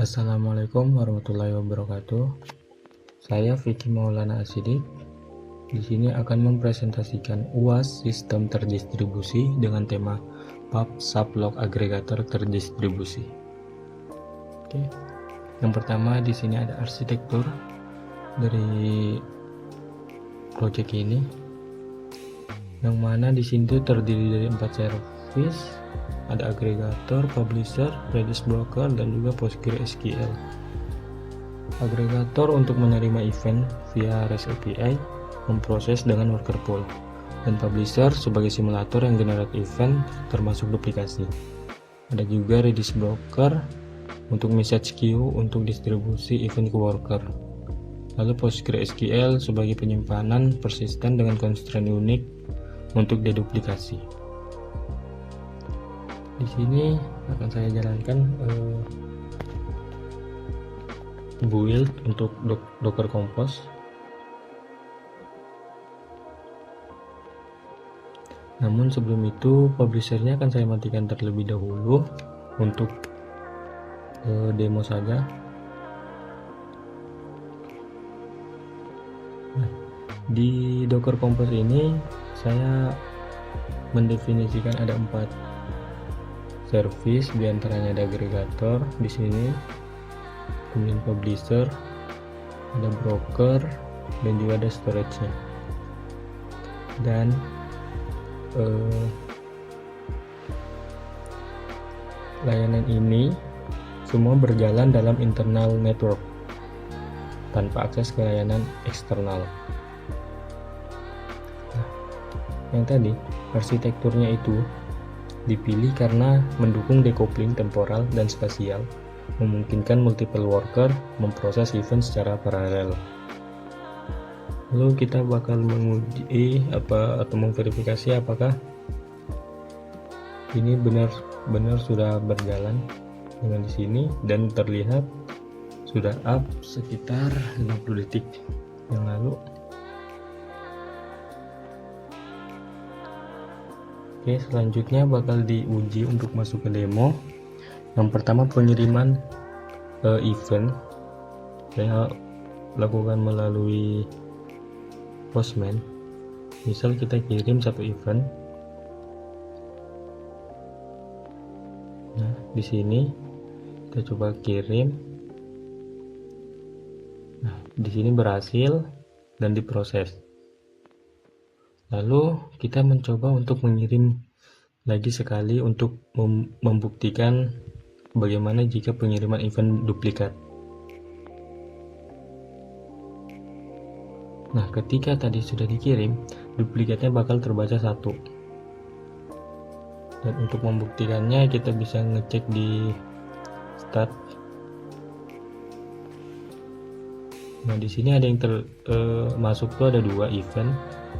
Assalamualaikum warahmatullahi wabarakatuh. Saya Vicky Maulana Asidik. Di sini akan mempresentasikan UAS sistem terdistribusi dengan tema PUB Sublog Agregator terdistribusi. Oke. Yang pertama di sini ada arsitektur dari project ini, yang mana di sini terdiri dari 4 service. Ada agregator, publisher, Redis broker, dan juga PostgreSQL. Agregator untuk menerima event via REST API, memproses dengan worker pool, dan publisher sebagai simulator yang generate event termasuk duplikasi. Ada juga Redis broker untuk message queue untuk distribusi event ke worker. Lalu PostgreSQL sebagai penyimpanan persisten dengan constraint unik untuk deduplikasi. Di sini akan saya jalankan build untuk Docker Compose. Namun sebelum itu, publishernya akan saya matikan terlebih dahulu untuk demo saja. Nah, di Docker Compose ini saya mendefinisikan ada 4 service, diantaranya ada agregator di sini, kemudian publisher, ada broker, dan juga ada storage-nya. Dan layanan ini semua berjalan dalam internal network tanpa akses ke layanan eksternal. Nah, yang tadi arsitekturnya itu dipilih karena mendukung decoupling temporal dan spasial, memungkinkan multiple worker memproses event secara paralel. Lalu kita bakal menguji atau memverifikasi apakah ini benar-benar sudah berjalan dengan di sini, dan terlihat sudah up sekitar 50 detik yang lalu. Oke, selanjutnya bakal diuji untuk masuk ke demo. Yang pertama, pengiriman event saya lakukan melalui Postman. Misal kita kirim satu event. Nah, di sini kita coba kirim. Nah, di sini berhasil dan diproses. Lalu kita mencoba untuk mengirim lagi sekali untuk membuktikan bagaimana jika pengiriman event duplikat. Nah, ketika tadi sudah dikirim, duplikatnya bakal terbaca 1. Dan untuk membuktikannya kita bisa ngecek di start. Nah, di sini ada yang masuk tuh ada 2 event,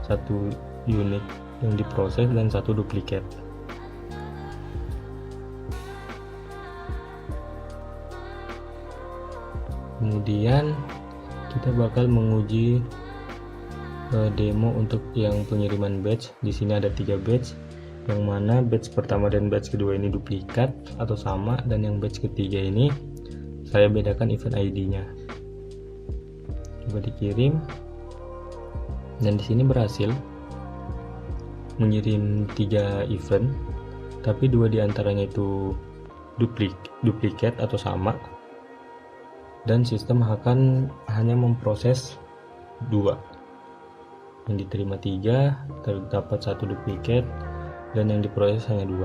1 unit yang diproses dan 1 duplikat. Kemudian kita bakal menguji demo untuk yang pengiriman batch. Di sini ada 3 batch, yang mana batch pertama dan batch kedua ini duplikat atau sama, dan yang batch ketiga ini saya bedakan event ID-nya. Coba dikirim, dan di sini berhasil mengirim 3 event, tapi 2 diantaranya itu duplikat atau sama, dan sistem akan hanya memproses 2. Yang diterima 3, terdapat 1 duplikat, dan yang diproses hanya 2.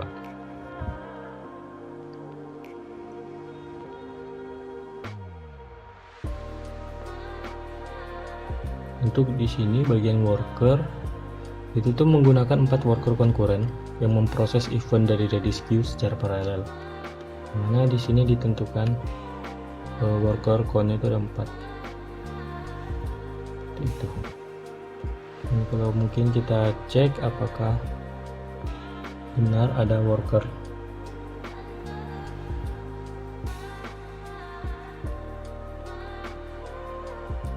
Untuk di sini bagian worker itu tuh menggunakan 4 worker konkuren yang memproses event dari Redis queue secara paralel. Mana di sini ditentukan worker count-nya itu ada 4. Itu. Dan kalau mungkin kita cek apakah benar ada worker.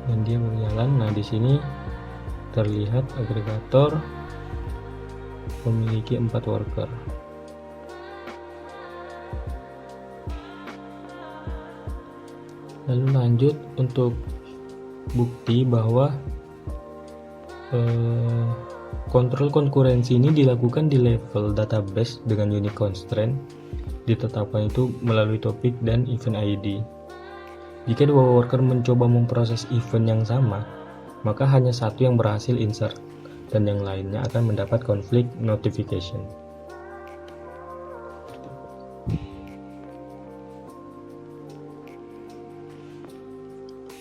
Dan dia berjalan. Nah, di sini terlihat agregator memiliki 4 worker. Lalu lanjut untuk bukti bahwa kontrol konkurensi ini dilakukan di level database dengan unique constraint, ditetapkan itu melalui topik dan event ID. Jika dua worker mencoba memproses event yang sama, maka hanya satu yang berhasil insert dan yang lainnya akan mendapat conflict notification.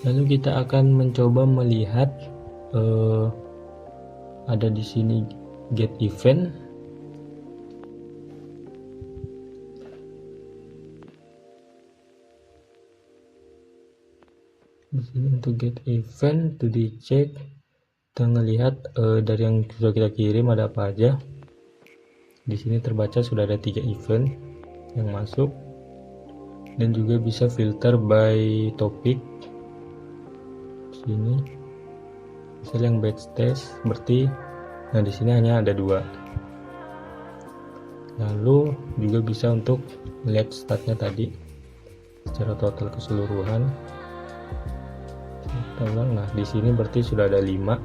Lalu kita akan mencoba melihat ada di sini get event. Di sini untuk get event itu dicek, kita melihat dari yang sudah kita kirim ada apa aja. Di sini terbaca sudah ada 3 event yang masuk, dan juga bisa filter by topic. Sini misal yang batch test berarti, nah di sini hanya ada 2. Lalu juga bisa untuk melihat statnya tadi secara total keseluruhan. Kita ulang, nah di sini berarti sudah ada 5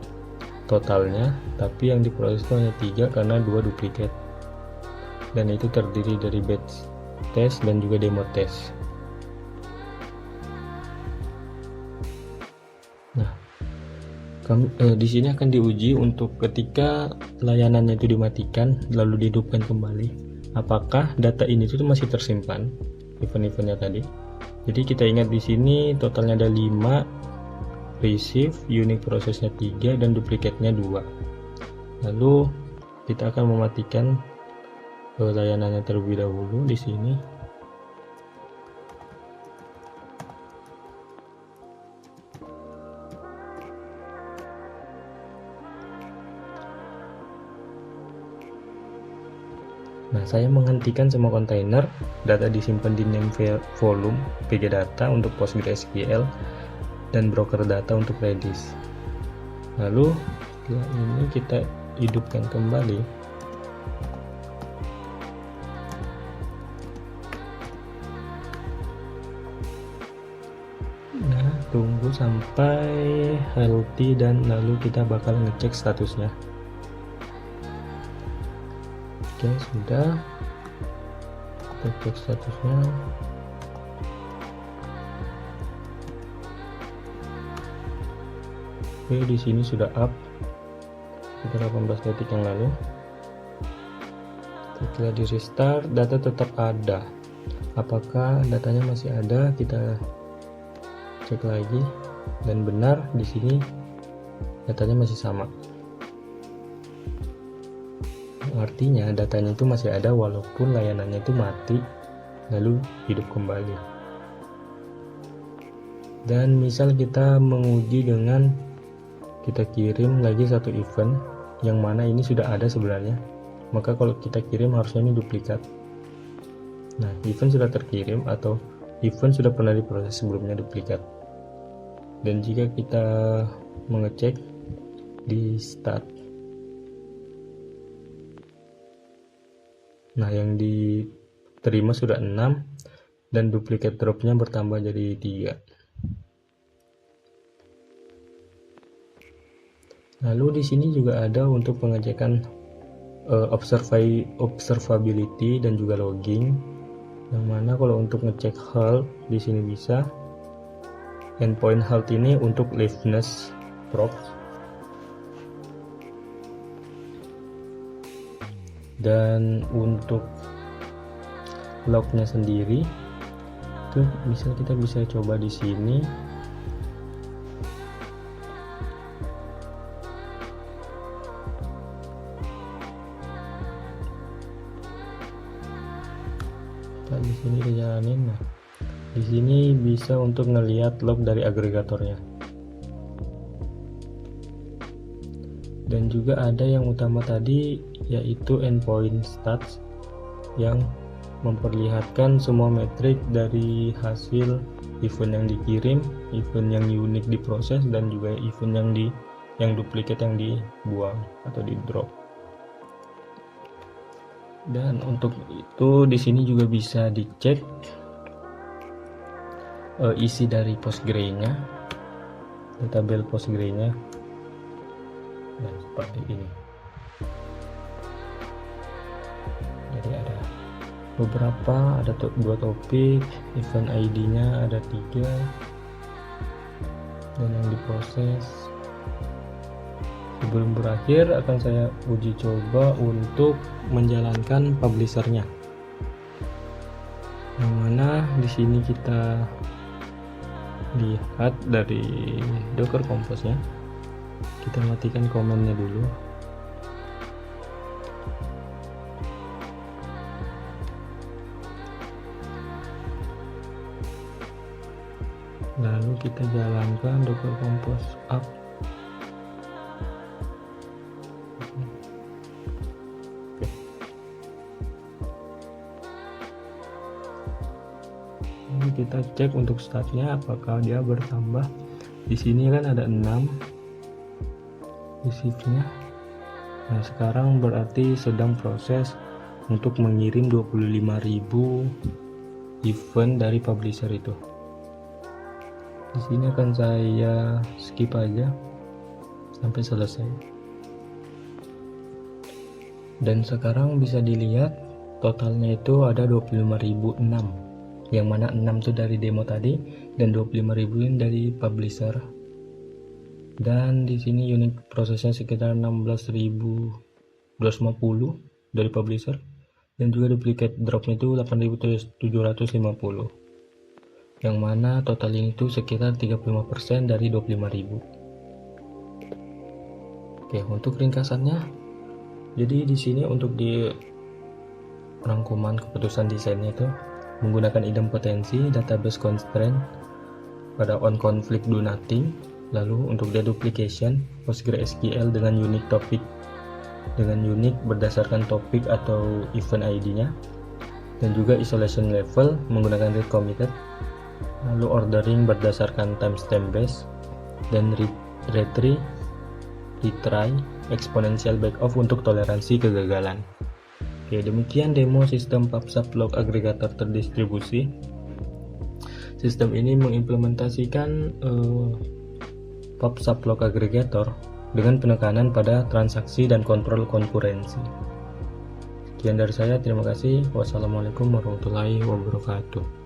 totalnya, tapi yang diproses itu hanya 3 karena 2 duplikat, dan itu terdiri dari batch test dan juga demo test. Nah, di sini akan diuji untuk ketika layanannya itu dimatikan lalu dihidupkan kembali, apakah data ini itu masih tersimpan event-eventnya tadi. Jadi kita ingat di sini totalnya ada 5, receive, unique prosesnya 3 dan duplikatnya 2. Lalu kita akan mematikan layanannya terlebih dahulu di sini. Nah, saya menghentikan semua kontainer, data disimpan di name volume PG data untuk PostgreSQL dan broker data untuk Redis. Lalu setelah ini kita hidupkan kembali. Nah, tunggu sampai healthy dan lalu kita bakal ngecek statusnya. Oke, sudah. Kita cek statusnya. Oke, di sini sudah up sekitar 18 detik yang lalu. Setelah di restart, data tetap ada. Apakah datanya masih ada? Kita cek lagi, dan benar di sini datanya masih sama. Artinya datanya itu masih ada walaupun layanannya itu mati lalu hidup kembali. Dan misal kita menguji dengan kita kirim lagi satu event yang mana ini sudah ada sebenarnya, maka kalau kita kirim harusnya ini duplikat. Nah, event sudah terkirim atau event sudah pernah diproses sebelumnya duplikat. Dan jika kita mengecek di start, nah yang diterima sudah 6 dan duplikat dropnya bertambah jadi 3. Lalu di sini juga ada untuk pengecekan observability dan juga logging, yang mana kalau untuk ngecek health di sini bisa. Endpoint health ini untuk liveness props, dan untuk lognya sendiri itu kita bisa coba di sini. Di sini dijalanin. Nah, di sini bisa untuk ngelihat log dari agregatornya. Dan juga ada yang utama tadi, yaitu endpoint stats yang memperlihatkan semua metrik dari hasil event yang dikirim, event yang unik diproses, dan juga event yang duplikat yang dibuang atau di drop. Dan untuk itu di sini juga bisa dicek isi dari Postgre-nya, tabel Postgre-nya, dan seperti ini. Jadi ada beberapa, ada 2 topik, event ID-nya ada 3, dan yang diproses. Sebelum berakhir akan saya uji coba untuk menjalankan publisher-nya, yang mana di sini kita lihat dari Docker Compose-nya. Kita matikan komennya dulu. Lalu kita jalankan Docker Compose up. Ini kita cek untuk statnya apakah dia bertambah. Di sini kan ada 6 receive-nya. Nah, sekarang berarti sedang proses untuk mengirim 25.000 event dari publisher itu. Di sini akan saya skip aja sampai selesai. Dan sekarang bisa dilihat totalnya itu ada 25.006, yang mana 6 itu dari demo tadi dan 25.000 ini dari publisher. Dan di sini unit prosesnya sekitar 16.250 dari publisher, dan juga duplicate dropnya itu 8.750, yang mana total ini itu sekitar 35% dari 25.000. Oke, untuk ringkasannya, jadi di sini untuk di rangkuman keputusan desainnya itu menggunakan idempotensi, database constraint pada on conflict do nothing. Lalu untuk deduplication, PostgreSQL dengan unique topik, dengan unique berdasarkan topik atau event ID-nya, dan juga isolation level menggunakan read committed. Lalu ordering berdasarkan timestamp base, dan retry, retry, exponential backoff untuk toleransi kegagalan. Oke, demikian demo sistem PubSub log aggregator terdistribusi. Sistem ini mengimplementasikan PubSub log aggregator dengan penekanan pada transaksi dan kontrol konkurensi. Sekian dari saya, terima kasih. Wassalamualaikum warahmatullahi wabarakatuh.